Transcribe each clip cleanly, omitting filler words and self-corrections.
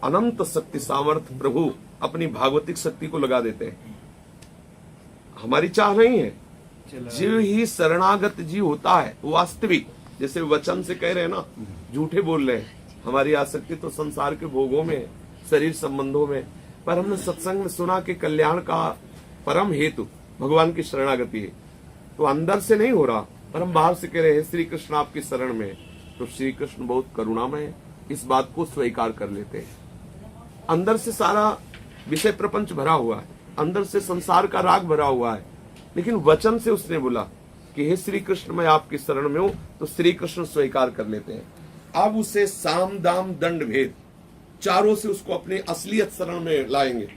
अनंत शक्ति सामर्थ्य प्रभु अपनी भागवतिक शक्ति को लगा देते हैं। हमारी चाह नहीं है, जीव ही शरणागत जीव होता है वास्तविक। जैसे वचन से कह रहे हैं ना, झूठे बोल रहे हैं, हमारी आसक्ति तो संसार के भोगों में, शरीर संबंधों में। पर हमने सत्संग में सुना कि कल्याण का परम हेतु भगवान की शरणागति है। तो अंदर से नहीं हो रहा, पर हम बाहर से कह रहे हैं श्री कृष्ण आपकी शरण में। तो श्री कृष्ण बहुत करुणामय है, इस बात को स्वीकार कर लेते हैं। अंदर से सारा विषय प्रपंच भरा हुआ है, अंदर से संसार का राग भरा हुआ है, लेकिन वचन से उसने बोला कि हे श्री कृष्ण मैं आपकी शरण में हूं। तो श्री कृष्ण स्वीकार कर लेते हैं। अब उसे साम दाम दंड भेद चारों से उसको अपने असलियत शरण में लाएंगे।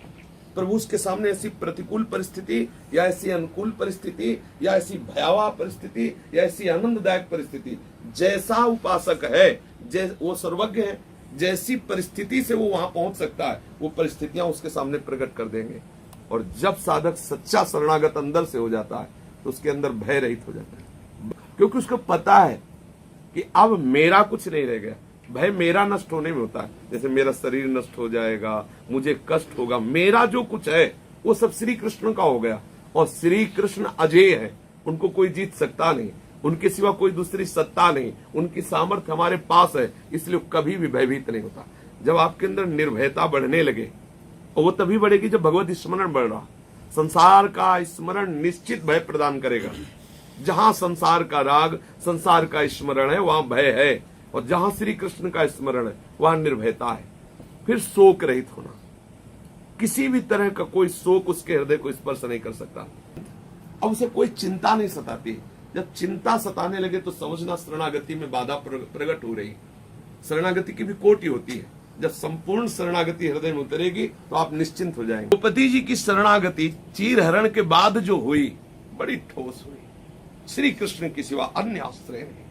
प्रभु उसके सामने ऐसी प्रतिकूल परिस्थिति या ऐसी अनुकूल परिस्थिति या ऐसी भयावह परिस्थिति या ऐसी आनंददायक परिस्थिति, जैसा उपासक है वो सर्वज्ञ है, जैसी परिस्थिति से वो वहां पहुंच सकता है वो परिस्थितियां उसके सामने प्रकट कर देंगे। और जब साधक सच्चा शरणागत अंदर से हो जाता है तो उसके अंदर भय रहित हो जाता है, क्योंकि उसको पता है कि अब मेरा कुछ नहीं रह गया। भय मेरा नष्ट होने में होता है, जैसे मेरा शरीर नष्ट हो जाएगा, मुझे कष्ट होगा, मेरा जो कुछ है वो सब श्री कृष्ण का हो गया। और श्री कृष्ण अजेय है, उनको कोई जीत सकता नहीं, उनके सिवा कोई दूसरी सत्ता नहीं, उनकी सामर्थ्य हमारे पास है, इसलिए कभी भी भयभीत नहीं होता। जब आपके अंदर निर्भयता बढ़ने लगे, और वो तभी बढ़ेगी जब भगवत स्मरण बढ़ रहा। संसार का स्मरण निश्चित भय प्रदान करेगा। जहां संसार का राग, संसार का स्मरण है वहां भय है, और जहां श्री कृष्ण का स्मरण है वहां निर्भयता है। फिर शोक रहित होना, किसी भी तरह का कोई शोक उसके हृदय को स्पर्श नहीं कर सकता। अब उसे कोई चिंता नहीं सताती। जब चिंता सताने लगे तो समझना शरणागति में बाधा प्रकट हो रही। शरणागति की भी कोटि होती है। जब संपूर्ण शरणागति हृदय में उतरेगी तो आप निश्चिंत हो जाएंगे। द्रौपदी जी की शरणागति चीर हरण के बाद जो हुई बड़ी ठोस हुई। श्री कृष्ण के सिवा अन्य आश्रय नहीं।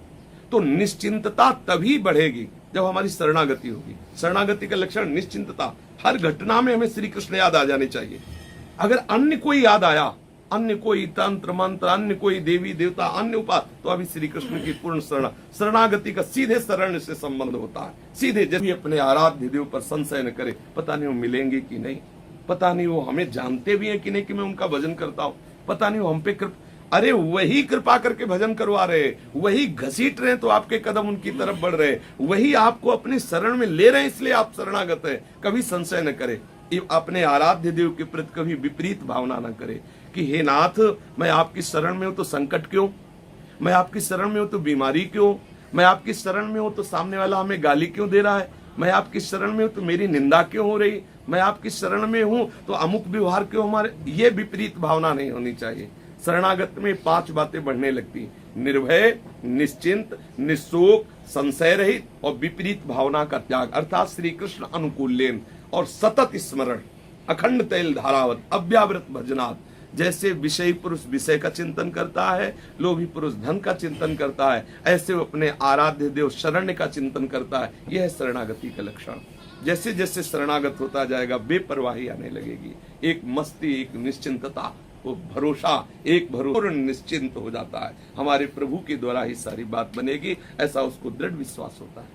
तो निश्चिंतता तभी बढ़ेगी जब हमारी शरणागति होगी। शरणागति का लक्षण निश्चिंतता। हर घटना में हमें श्री कृष्ण याद आ जाने चाहिए। अगर अन्य कोई याद आया, अन्य कोई तंत्र मंत्र, अन्य कोई देवी देवता, अन्य उपाय, तो अभी श्री कृष्ण की पूर्ण शरणागति का सीधे शरण से संबंध होता है। सीधे जब अपने आराध्य देव पर संशय न करे, पता नहीं वो मिलेंगे कि नहीं, पता नहीं वो हमें जानते भी हैं कि नहीं कि मैं उनका भजन करता हूँ, पता नहीं वो हम पे अरे वही कृपा करके भजन करवा रहे, वही घसीट रहे तो आपके कदम उनकी तरफ बढ़ रहे, वही आपको अपने शरण में ले रहे हैं, इसलिए आप शरणागत हैं। कभी संशय न करे, अपने आराध्य देव के प्रति कभी विपरीत भावना न करे कि हे नाथ मैं आपकी शरण में हूं तो संकट क्यों, मैं आपकी शरण में हूं तो बीमारी क्यों, मैं आपकी शरण में हूं तो सामने वाला हमें गाली क्यों दे रहा है, मैं आपकी शरण में हूं तो मेरी निंदा क्यों हो रही, मैं आपकी शरण में हूं तो अमुक व्यवहार क्यों हमारे। ये विपरीत भावना नहीं होनी चाहिए। शरणागत में 5 बातें बढ़ने लगती, निर्भय, निश्चिंत, निशोक, संशय रहित और विपरीत भावना का त्याग, अर्थात श्री कृष्ण अनुकूल्यन और सतत स्मरण, अखंड तैल धारावत, अव्यावृत भजनात्। जैसे विषयी पुरुष विषय का चिंतन करता है, लोभी पुरुष धन का चिंतन करता है, ऐसे वो अपने आराध्य देव शरण्य का चिंतन करता है। यह है शरणागति का लक्षण। जैसे जैसे शरणागत होता जाएगा बेपरवाही आने लगेगी, एक मस्ती, एक निश्चिंतता, वो भरोसा, एक भरोसा निश्चिंत हो जाता है। हमारे प्रभु के द्वारा ही सारी बात बनेगी, ऐसा उसको दृढ़ विश्वास होता है।